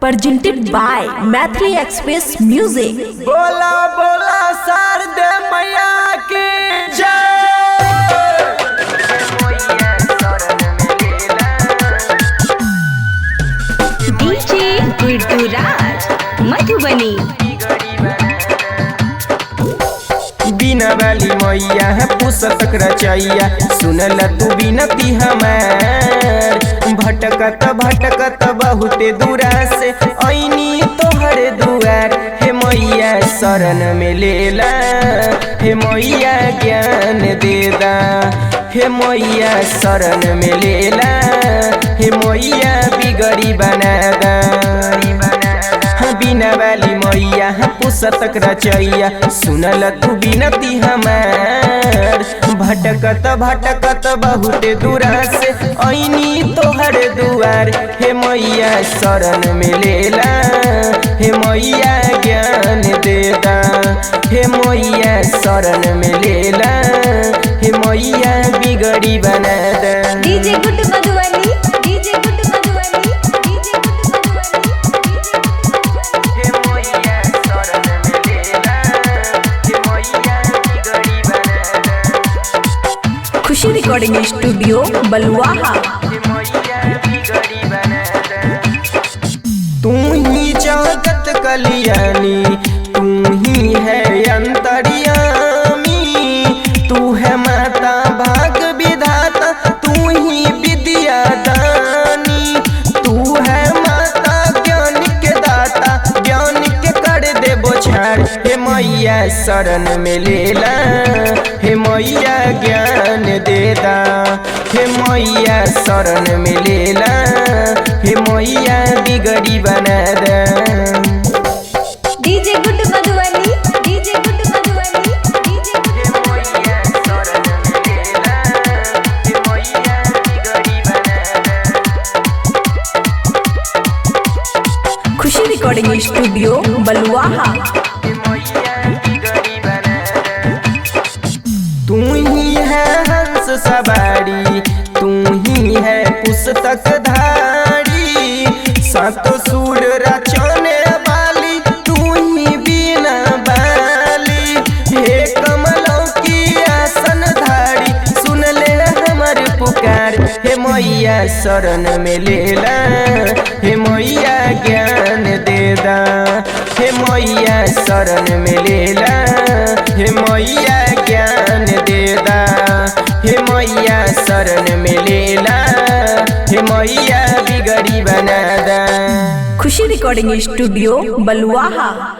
presented by Maithili Express Music। बोला बोला शारदे मैया की डीजे गुड्डूराज मधुबनी। बिना वाली मैया है पुस्तक रचैया, सुनल तू बिनती हमार। भटकत भटकत बहुते दूरा से ऐनी तोहर दुआर। हे मैया शरण में लेला, हे मैया ज्ञान देदा। हे मैया शरण में लेला, हे मैया बिगड़ी बनादा। बिना वाली मैया पुस्तक रचैया, सुनल तू बिनती हमार। भटकत भटकत बहुते दूरा से ऐनी तोहर दुआर। हे मैया शरण में लेला, हे मैया ज्ञान देदा। हे मैया शरण में लेला, हे मैया बिगड़ी बनादा। DJ Guddu Madhubani, DJ Guddu Madhubani, DJ Guddu Madhubani. Khushi recording studio Baluaha. तू ही जगत कल्याणी, तू ही है अंतर्यामी। तू है माता भाग विधाता, तू ही विद्या दानी। तू है माता ज्ञान के दाता, ज्ञान के कर दे बोछार। हे मैया शरण में लेला, हे मैया ज्ञान देदा। हे मैया शरण में लेला, हे मैया बिगड़ी बनादा। DJ Guddu Madhubani, DJ Guddu Madhubani, DJ Guddu Khushi recording studio Baluaha. तू ही है हंस सवारी, तू ही है पुस्तक धारी। सातो सुर रचने वाली, तू ही बीना बाली। हे कमलों की आसन धारी, सुन ले हमर पुकार। हे मैया शरण में लेला, हे मैया ज्ञान देदा। हे मैया शरण में लेला, हे मैया ज्ञान देदा। हे मैया शरण में लेला, हे मैया बिगड़ी बनादा। खुशी रिकॉर्डिंग स्टूडियो बलुआहा।